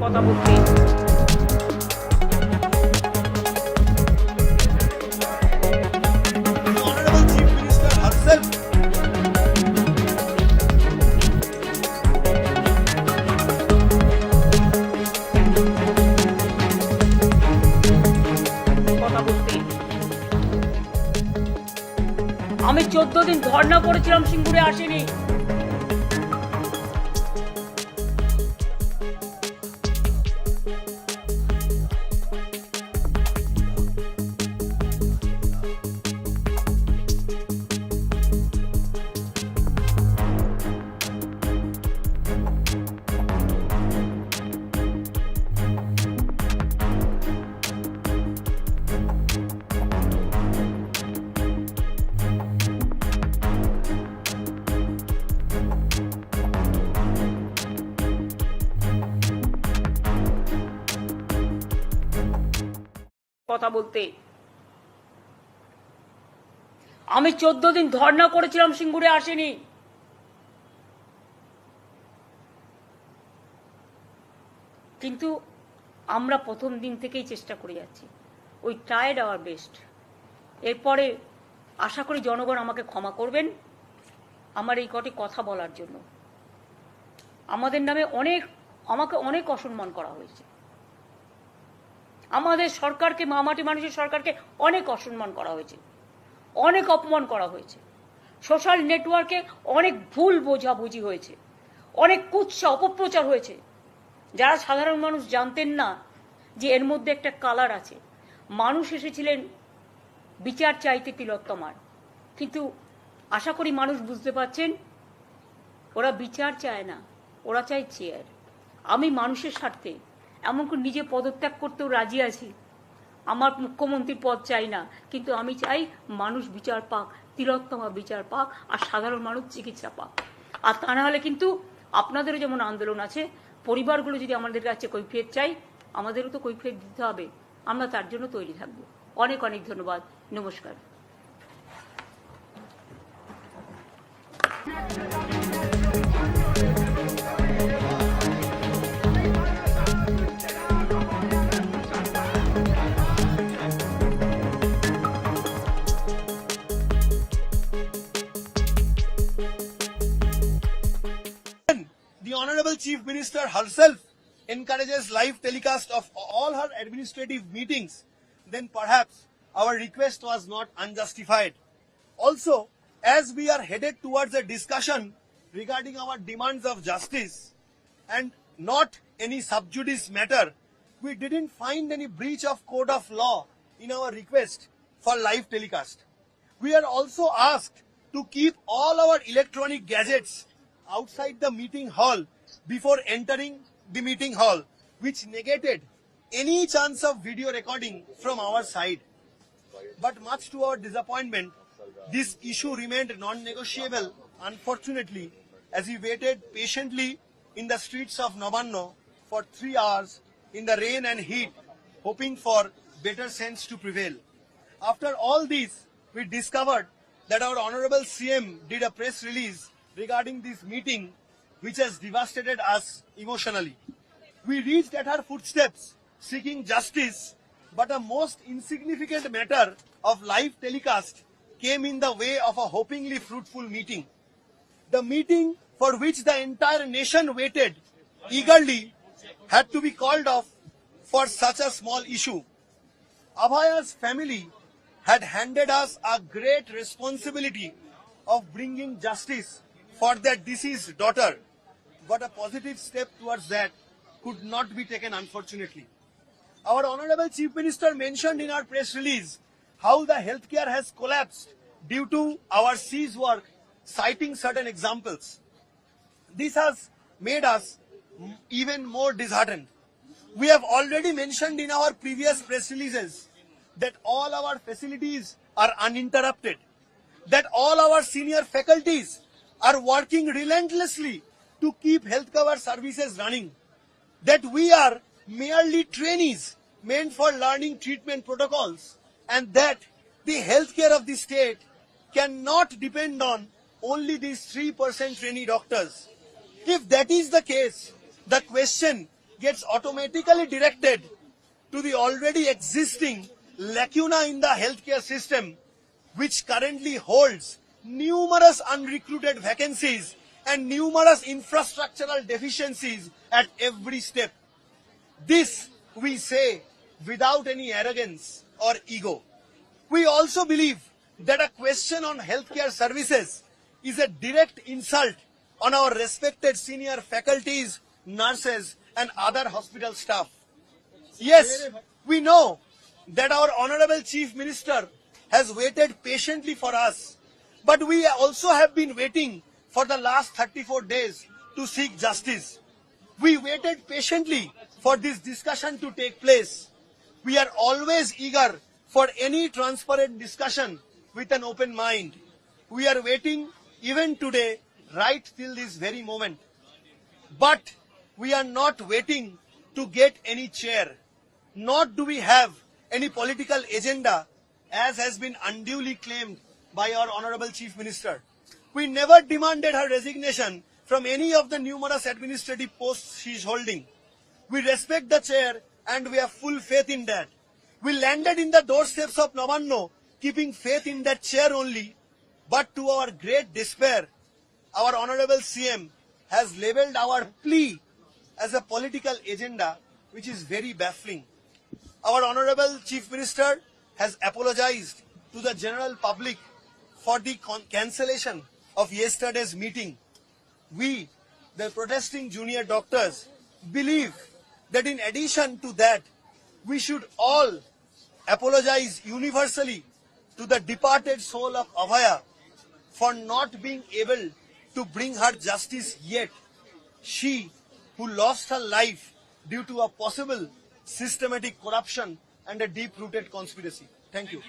কথা বলতে Honorable Chief Minister herself কথা বলতে আমি 14 দিন ধর্ণা করেছিলাম, সিঙ্গুরে আসেনি। কথা বলতে আমি 14 দিন ধর্ণা করেছিলাম, সিঙ্গুরে আসেনি। কিন্তু আমরা প্রথম দিন থেকেই চেষ্টা করে যাচ্ছি। We tried our best. এরপরে আশা করি জনগণ আমাকে ক্ষমা করবেন আমার এই কটি কথা বলার জন্য। আমাদের নামে আমাকে অনেক অসম্মান করা হয়েছে। আমাদের সরকারকে, মামাটি মানুষের সরকারকে অনেক অসম্মান করা হয়েছে, অনেক অপমান করা হয়েছে। সোশ্যাল নেটওয়ার্কে অনেক ভুল বোঝাবুঝি হয়েছে, অনেক কুৎসা অপপ্রচার হয়েছে, যারা সাধারণ মানুষ জানতেন না যে এর মধ্যে একটা কালার আছে। মানুষ এসেছিলেন বিচার চাইতে তিলোত্তমার, কিন্তু আশা করি মানুষ বুঝতে পারছেন ওরা বিচার চায় না, ওরা চায় চেয়ার। আমি মানুষের স্বার্থে এমনকি নিজে পদত্যাগ করতেও রাজি আছি। আমার মুখ্যমন্ত্রীর পদ চাই না, কিন্তু আমি চাই মানুষ বিচার পাক, তিলোত্তমা বিচার পাক, আর সাধারণ মানুষ চিকিৎসা পাক। আর তা না হলে কিন্তু আপনাদেরও যেমন আন্দোলন আছে, পরিবারগুলো যদি আমাদের কাছে কৈফিয়ত চাই, আমাদেরও তো কৈফিয়ত দিতে হবে। আমরা তার জন্য তৈরি থাকবো। অনেক অনেক ধন্যবাদ। নমস্কার। the Honorable Chief Minister herself encourages live telecast of all her administrative meetings, then perhaps our request was not unjustified. Also, as we are headed towards a discussion regarding our demands of justice and not any sub judice matter, we didn't find any breach of code of law in our request for live telecast. We are also asked to keep all our electronic gadgets outside the meeting hall before entering the meeting hall, which negated any chance of video recording from our side. But much to our disappointment, this issue remained non-negotiable, unfortunately, as we waited patiently in the streets of Nabanno for 3 hours in the rain and heat, hoping for better sense to prevail. After all this, we discovered that our Honorable CM did a press release regarding this meeting, which has devastated us emotionally. We reached at her footsteps seeking justice, but a most insignificant matter of live telecast came in the way of a hopingly fruitful meeting. The meeting for which the entire nation waited eagerly had to be called off for such a small issue. Abhaya's family had handed us a great responsibility of bringing justice for their deceased daughter, but a positive step towards that could not be taken, unfortunately. Our Honorable Chief Minister mentioned in our press release how the healthcare has collapsed due to our cease work, citing certain examples. This has made us even more disheartened. We have already mentioned in our previous press releases that all our facilities are uninterrupted, that all our senior faculties are working relentlessly to keep health cover services running, that we are merely trainees meant for learning treatment protocols, and that the healthcare of the state cannot depend on only these 3% trainee doctors. If that is the case, the question gets automatically directed to the already existing lacuna in the healthcare system, which currently holds numerous unrecruited vacancies and numerous infrastructural deficiencies at every step. This we say without any arrogance or ego. We also believe that a question on healthcare services is a direct insult on our respected senior faculties, nurses, and other hospital staff. Yes, we know that our Honorable Chief Minister has waited patiently for us, but we also have been waiting for the last 34 days to seek justice. We waited patiently for this discussion to take place. We are always eager for any transparent discussion with an open mind. We are waiting even today, right till this very moment. But we are not waiting to get any chair, nor do we have any political agenda as has been unduly claimed by our Honorable Chief Minister. We never demanded her resignation from any of the numerous administrative posts she is holding. We respect the chair and we have full faith in that. We landed in the doorsteps of Navanno keeping faith in that chair only, but to our great despair, our Honorable CM has labelled our plea as a political agenda, which is very baffling. Our Honorable Chief Minister has apologized to the general public for the cancellation of yesterday's meeting. We, the protesting junior doctors, believe that in addition to that, we should all apologize universally to the departed soul of Abhaya for not being able to bring her justice yet. She who lost her life due to a possible systematic corruption and a deep-rooted conspiracy. Thank you.